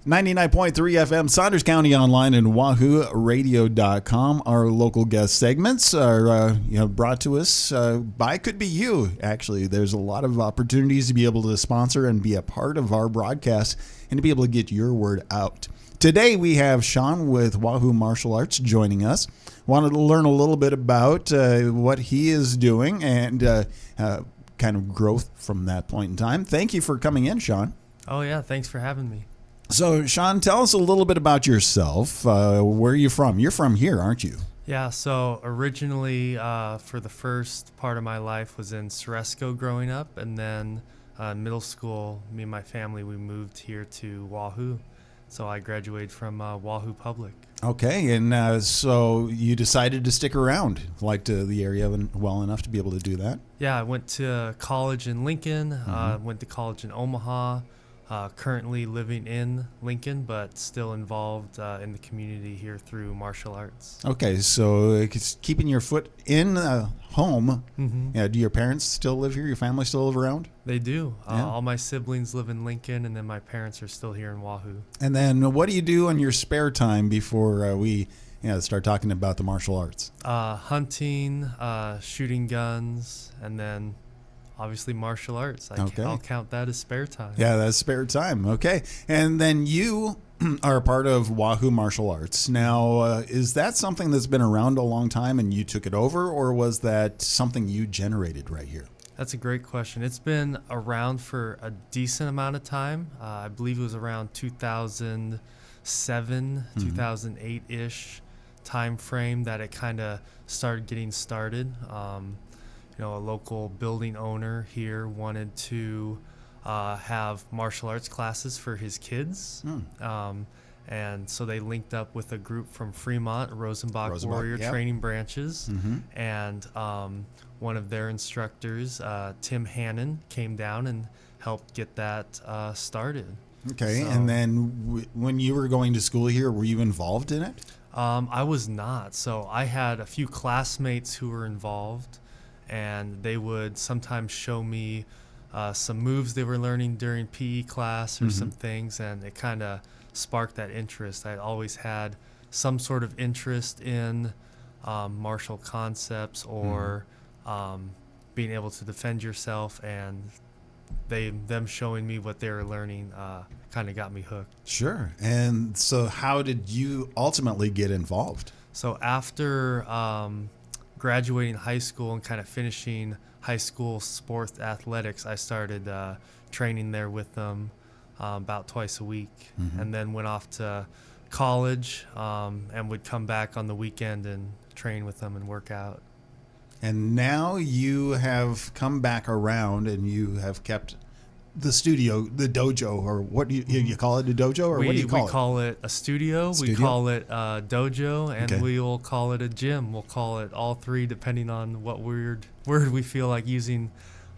99.3 FM, Saunders County online and wahooradio.com. Our local guest segments are brought to us by Could Be You. Actually, there's a lot of opportunities to be able to sponsor and be a part of our broadcast and to be able to get your word out. Today we have Sean with Wahoo Martial Arts joining us. Wanted to learn a little bit about what he is doing and kind of growth from that point in time. Thank you for coming in, Sean. Oh, yeah. Thanks for having me. So, Sean, tell us a little bit about yourself. Where are you from? You're from here, aren't you? Yeah, so originally for the first part of my life was in Ceresco growing up, and then middle school, me and my family, we moved here to Wahoo. So I graduated from Wahoo Public. Okay, and so you decided to stick around, liked the area well enough to be able to do that? Yeah, I went to college in Lincoln, went to college in Omaha, currently living in Lincoln, but still involved in the community here through martial arts. Okay, so it's keeping your foot in home. Mm-hmm. Yeah, do your parents still live here? Your family still live around? They do. Yeah. All my siblings live in Lincoln, and then my parents are still here in Wahoo. And then what do you do in your spare time before we start talking about the martial arts? Hunting, shooting guns, and then obviously martial arts. I'll count that as spare time. Yeah, that's spare time. Okay. And then you are a part of Wahoo Martial Arts. Now, is that something that's been around a long time and you took it over, or was that something you generated right here? That's a great question. It's been around for a decent amount of time. I believe it was around 2007, 2008-ish time frame that it kind of started getting started. A local building owner here wanted to have martial arts classes for his kids. And so they linked up with a group from Fremont, Rosenbach Warrior yep. Training Branches. And one of their instructors, Tim Hannon, came down and helped get that started. Okay. So, and then when you were going to school here, were you involved in it? I was not. So I had a few classmates who were involved, and they would sometimes show me some moves they were learning during PE class or some things, and it kind of sparked that interest. I'd always had some sort of interest in martial concepts or being able to defend yourself, and them showing me what they were learning kind of got me hooked. Sure. And so how did you ultimately get involved? So after graduating high school and kind of finishing high school sports athletics, I started training there with them about twice a week, and then went off to college and would come back on the weekend and train with them and work out. And now you have come back around and you have kept the studio, the dojo, or what do you call it, a dojo, or what do you call it? We call it a studio, we call it a dojo, and we will call it a gym. We'll call it all three depending on what word we feel like using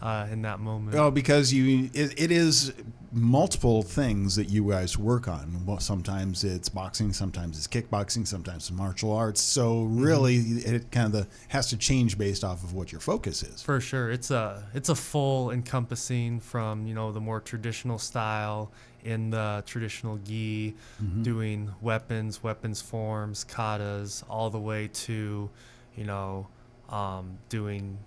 in that moment. Oh, because it is multiple things that you guys work on. Well, sometimes it's boxing, sometimes it's kickboxing, sometimes it's martial arts. So really, it kind of has to change based off of what your focus is. For sure, it's a full encompassing from the more traditional style in the traditional gi, doing weapons forms, katas, all the way to doing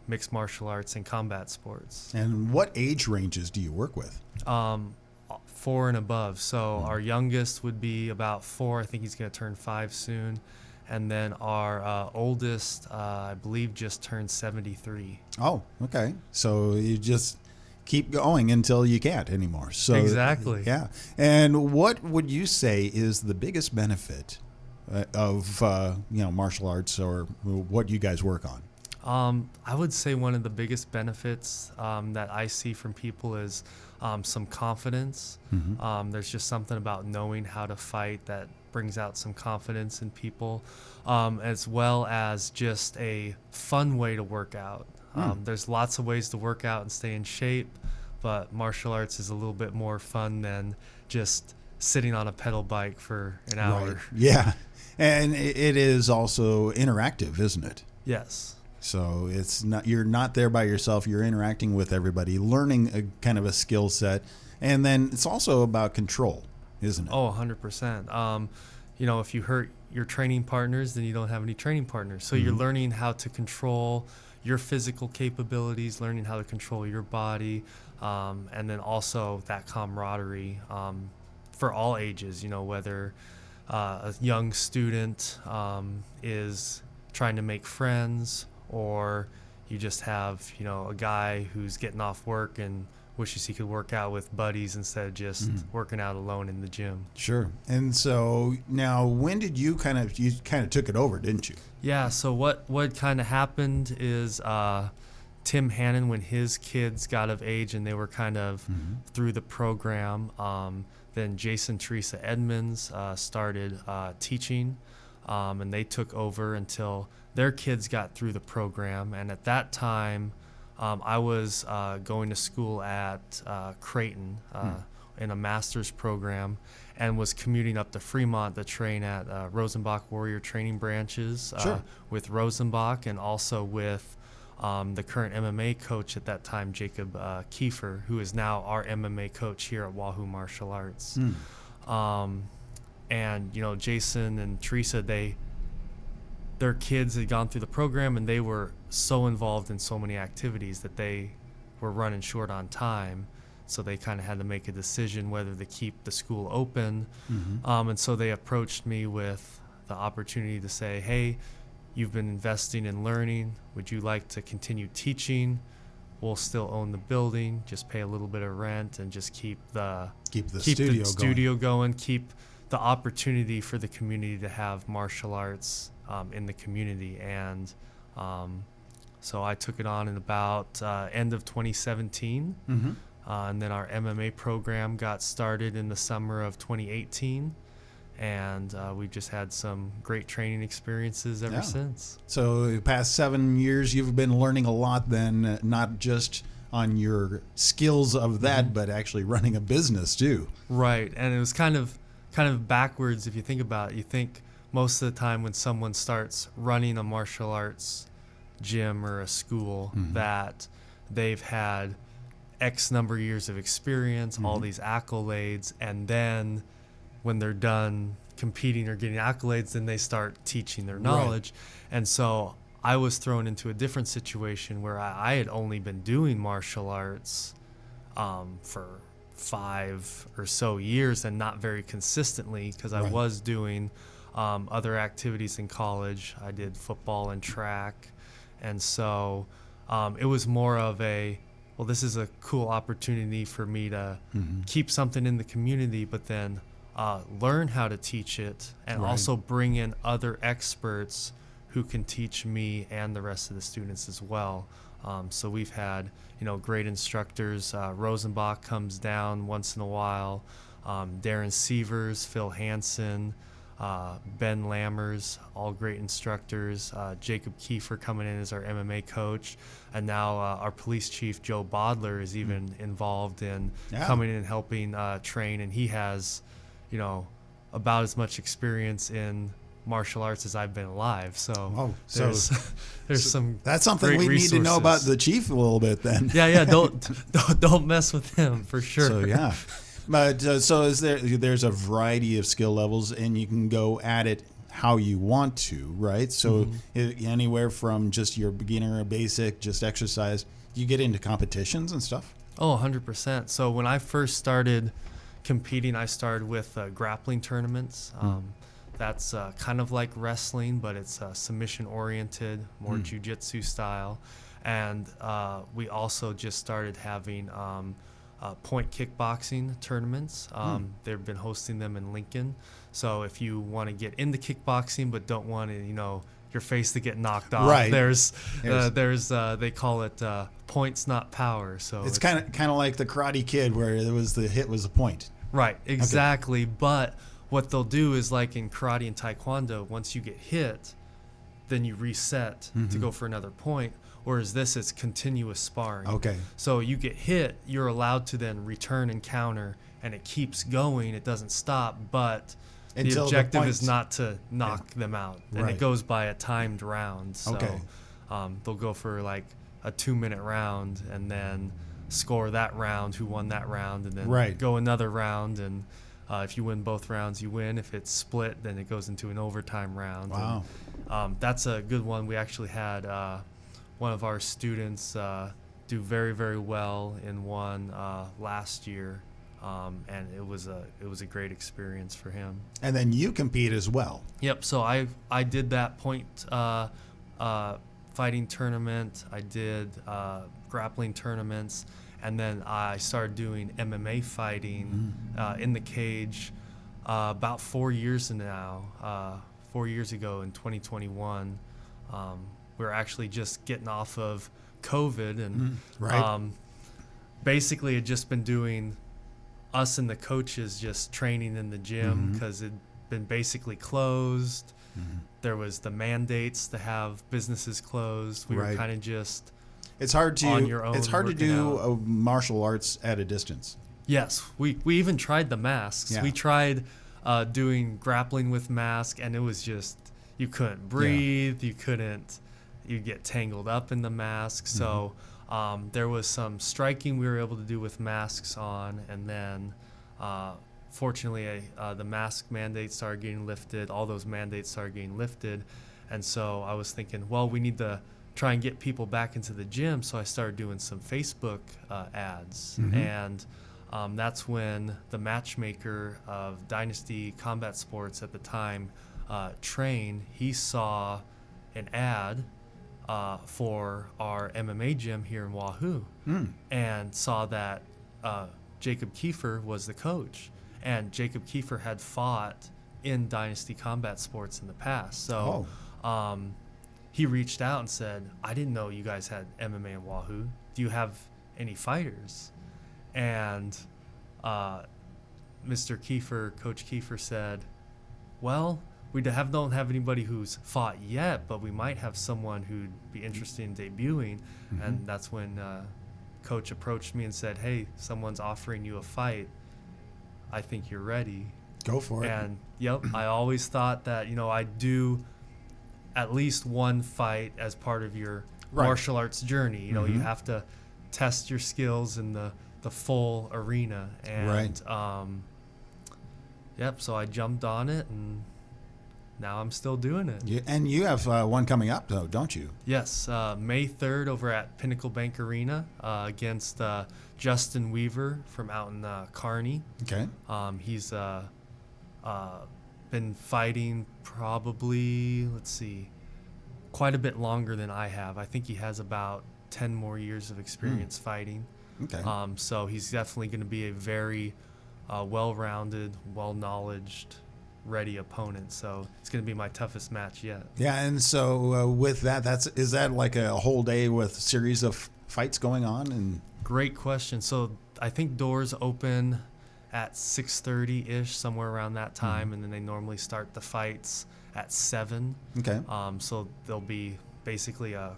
mixed martial arts and combat sports. And what age ranges do you work with? 4 and above. So our youngest would be about 4. I think he's going to turn 5 soon. And then our oldest, I believe, just turned 73. Oh, okay. So you just keep going until you can't anymore. So exactly. Yeah. And what would you say is the biggest benefit of martial arts, or what you guys work on? I would say one of the biggest benefits that I see from people is some confidence. There's just something about knowing how to fight that brings out some confidence in people, as well as just a fun way to work out. There's lots of ways to work out and stay in shape, but martial arts is a little bit more fun than just sitting on a pedal bike for an hour. Right. Yeah. And it is also interactive, isn't it? Yes. So you're not there by yourself. You're interacting with everybody, learning a kind of a skill set. And then it's also about control. isn't it? Oh, 100%. If you hurt your training partners, then you don't have any training partners. So you're learning how to control your physical capabilities, learning how to control your body, and then also that camaraderie for all ages, whether a young student is trying to make friends, or you just have, a guy who's getting off work and wishes he could work out with buddies instead of just working out alone in the gym. Sure. And so now, when did you kind of took it over, didn't you? Yeah. So what kind of happened is Tim Hannon, when his kids got of age and they were kind of through the program, then Jason Teresa Edmonds started teaching, and they took over until their kids got through the program. And at that time, I was going to school at Creighton in a master's program, and was commuting up to Fremont to train at Rosenbach Warrior Training Branches with Rosenbach, and also with the current MMA coach at that time, Jacob Kiefer, who is now our MMA coach here at Wahoo Martial Arts. And Jason and Teresa, their kids had gone through the program, and they were so involved in so many activities that they were running short on time. So they kind of had to make a decision whether to keep the school open. And so they approached me with the opportunity to say, hey, you've been investing in learning. Would you like to continue teaching? We'll still own the building, just pay a little bit of rent, and just keep the studio going, keep the opportunity for the community to have martial arts in the community. And so I took it on in about end of 2017. And then our MMA program got started in the summer of 2018. And we've just had some great training experiences ever since. So the past 7 years, you've been learning a lot then, not just on your skills of that, but actually running a business too. Right. And it was kind of backwards if you think about it. You think most of the time when someone starts running a martial arts gym or a school that they've had X number of years of experience, all these accolades, and then when they're done competing or getting accolades, then they start teaching their knowledge. And so I was thrown into a different situation where I had only been doing martial arts for 5 or so years, and not very consistently, because I was doing other activities in college. I did football and track. And so it was more of this is a cool opportunity for me to keep something in the community, but then learn how to teach it, and also bring in other experts who can teach me and the rest of the students as well. So we've had, great instructors. Rosenbach comes down once in a while. Darren Sievers, Phil Hansen, Ben Lammers, all great instructors. Jacob Kiefer coming in as our MMA coach. And now our police chief, Joe Bodler, is even involved in coming in and helping train. And he has, about as much experience in martial arts as I've been alive. So there's some that's something we need to know about the chief a little bit then. Don't mess with him for sure. So but so there's a variety of skill levels, and you can go at it how you want to, right? So anywhere from just your beginner or basic, just exercise, you get into competitions and stuff. Oh, 100%. So when I first started competing, I started with grappling tournaments. That's kind of like wrestling, but it's submission oriented, more jiu-jitsu style. And we also just started having point kickboxing tournaments. They've been hosting them in Lincoln. So if you want to get into kickboxing but don't want to, your face to get knocked off, there's they call it points not power. So it's kind of like the Karate Kid, where the hit was a point. Right, exactly. Okay. But what they'll do is, like in karate and taekwondo, once you get hit, then you reset to go for another point. Whereas this is continuous sparring. Okay. So you get hit, you're allowed to then return and counter, and it keeps going. It doesn't stop, but the objective is not to knock them out. And it goes by a timed round. So they'll go for like a 2-minute round and then score that round, who won that round, and then go another round. And If you win both rounds, you win. If it's split, then it goes into an overtime round. Wow. And, that's a good one. We actually had one of our students do very, very well in one last year, and it was a great experience for him. And then you compete as well. Yep. So I did that point fighting tournament. I did grappling tournaments. And then I started doing MMA fighting in the cage about 4 years now. 4 years ago in 2021, we were actually just getting off of COVID, and basically had just been doing us and the coaches just training in the gym because it'd been basically closed. There was the mandates to have businesses closed. We were kind of just It's hard to on your own, it's hard to working do out. martial arts at a distance. Yes, we even tried the masks. Yeah. We tried doing grappling with mask, and it was just, you couldn't breathe. You'd get tangled up in the mask. So there was some striking we were able to do with masks on, and then fortunately the mask mandates started getting lifted. All those mandates started getting lifted, and so I was thinking, well, we need to try and get people back into the gym. So I started doing some Facebook ads, and that's when the matchmaker of Dynasty Combat Sports at the time, Train, he saw an ad for our MMA gym here in Wahoo, and saw that Jacob Kiefer was the coach, and Jacob Kiefer had fought in Dynasty Combat Sports in the past. So he reached out and said, I didn't know you guys had MMA in Wahoo. Do you have any fighters? And Mr. Kiefer, Coach Kiefer said, well, we don't have anybody who's fought yet, but we might have someone who'd be interested in debuting. And that's when Coach approached me and said, hey, someone's offering you a fight. I think you're ready. Go for it. And I always thought that, I'd do at least one fight as part of your martial arts journey. You have to test your skills in the full arena. And so I jumped on it, and now I'm still doing it. And you have one coming up, though, don't you? Yes, May 3rd over at Pinnacle Bank Arena against Justin Weaver from out in Kearney. Okay. He's been fighting probably, quite a bit longer than I have. I think he has about 10 more years of experience fighting. Okay. So he's definitely going to be a very well-rounded, well-knowledged, ready opponent. So it's going to be my toughest match yet. Yeah, and so with that, is that like a whole day with a series of fights going on? And great question. So I think doors open at 6:30-ish, somewhere around that time, and then they normally start the fights at 7. Okay. So there'll be basically a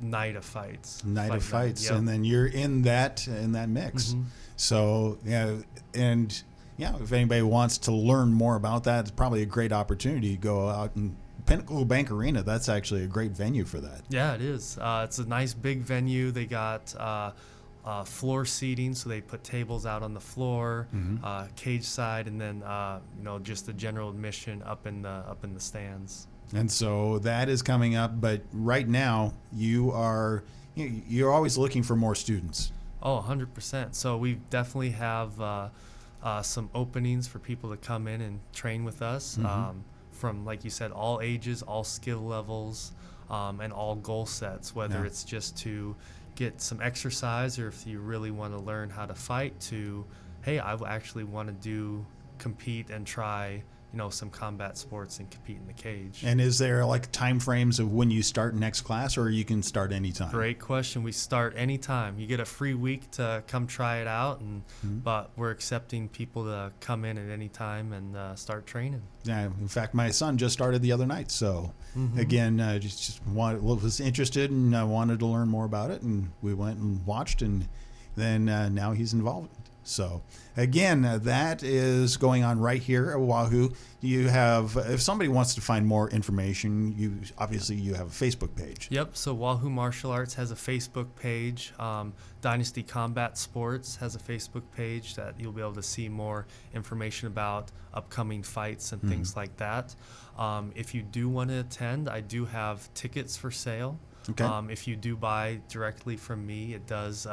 night of fights. Yep. And then you're in that mix. So if anybody wants to learn more about that, it's probably a great opportunity to go out and Pinnacle Bank Arena. That's actually a great venue for that. Yeah, it is. It's a nice big venue. They got floor seating, so they put tables out on the floor, cage side, and then just the general admission up in the stands. And so that is coming up, but right now you're always looking for more students. Oh, 100%. So we definitely have some openings for people to come in and train with us, from, like you said, all ages, all skill levels, and all goal sets, whether it's just to get some exercise, or if you really want to learn how to fight, to, hey, I actually want to compete and try some combat sports and compete in the cage. And is there like time frames of when you start next class, or you can start anytime? Great question. We start anytime. You get a free week to come try it out, but we're accepting people to come in at any time and start training. Yeah, in fact, my son just started the other night. So again, was interested and wanted to learn more about it, and we went and watched, and then now he's involved. So again, that is going on right here at Wahoo. You have, if somebody wants to find more information, you have a Facebook page. Yep. So Wahoo Martial Arts has a Facebook page. Dynasty Combat Sports has a Facebook page that you'll be able to see more information about upcoming fights and things like that. If you do want to attend, I do have tickets for sale. Okay. If you do buy directly from me, it does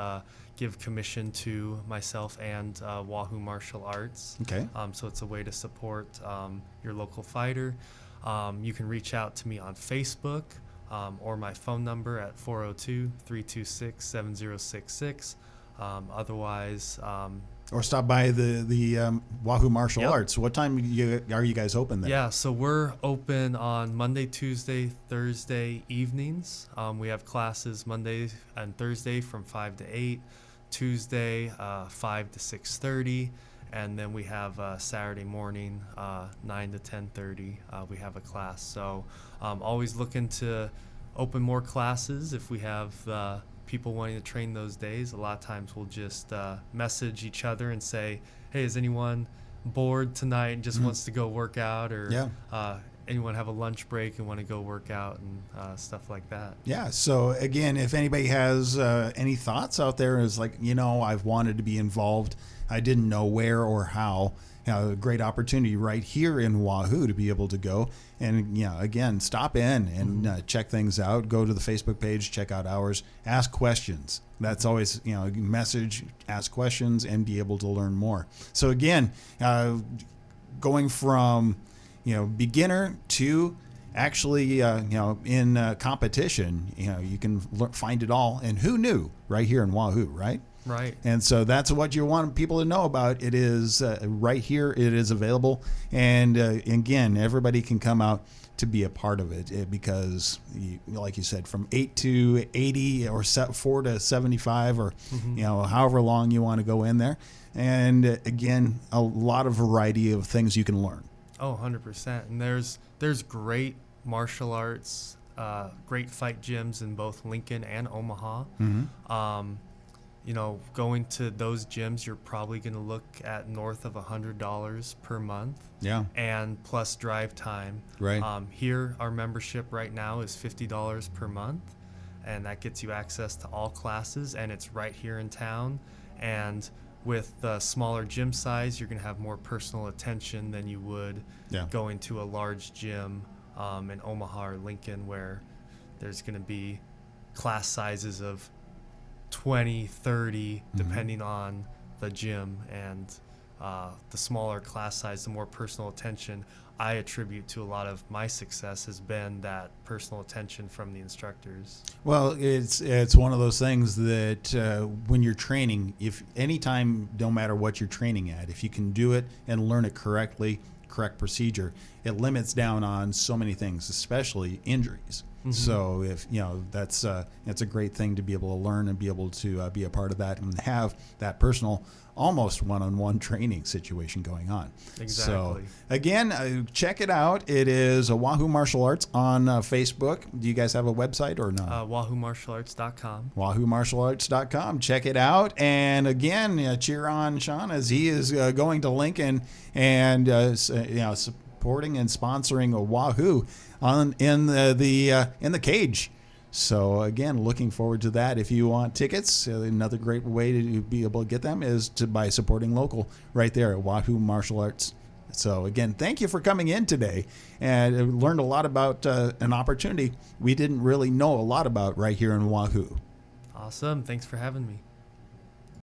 give commission to myself and Wahoo Martial Arts. Okay. So it's a way to support your local fighter. You can reach out to me on Facebook or my phone number at 402-326-7066. Otherwise, or stop by the Wahoo Martial Arts. What time are you guys open there? Yeah, so we're open on Monday, Tuesday, Thursday evenings. We have classes Monday and Thursday from 5 to 8, Tuesday 5 to 6:30, and then we have Saturday morning 9 to 10:30. We have a class. So always looking to open more classes if we have people wanting to train those days. A lot of times we'll just message each other and say, hey, is anyone bored tonight and just wants to go work out, or anyone have a lunch break and want to go work out, and stuff like that. Yeah. So again, if anybody has any thoughts out there, is like, I've wanted to be involved, I didn't know where or how. A great opportunity right here in Wahoo to be able to go and, again, stop in and check things out. Go to the Facebook page, check out ours, ask questions. That's always, message, ask questions, and be able to learn more. So again, going from, beginner to actually, in competition, you can find it all. And who knew right here in Wahoo, right? Right. And so that's what you want people to know about. It is right here. It is available. And again, everybody can come out to be a part of it because, like you said, from 8 to 80 or 4 to 75 or, however long you want to go in there. And again, a lot of variety of things you can learn. Oh, 100%. And there's great martial arts, great fight gyms in both Lincoln and Omaha. Going to those gyms, you're probably going to look at north of $100 per month. Yeah. And plus drive time. Right. Here, our membership right now is $50 per month, and that gets you access to all classes, and it's right here in town. And with the smaller gym size, you're going to have more personal attention than you would going to a large gym in Omaha or Lincoln, where there's going to be class sizes of 20, 30, depending on the gym, and the smaller class size, the more personal attention. I attribute to a lot of my success has been that personal attention from the instructors. Well, it's one of those things that when you're training, if anytime, no matter what you're training at, if you can do it and learn it correctly, correct procedure, it limits down on so many things, especially injuries. So if that's it's a great thing to be able to learn and be able to be a part of that and have that personal, almost one-on-one training situation going on. Exactly. So again, check it out. It is a Wahoo Martial Arts on Facebook. Do you guys have a website or not? WahooMartialArts.com. WahooMartialArts.com. Check it out. And again, cheer on Sean as he is going to Lincoln and supporting and sponsoring a Wahoo in the cage. So again, looking forward to that. If you want tickets, another great way to be able to get them is by supporting local right there at Wahoo Martial Arts. So again, thank you for coming in today, and learned a lot about an opportunity we didn't really know a lot about right here in Wahoo. Awesome. Thanks for having me.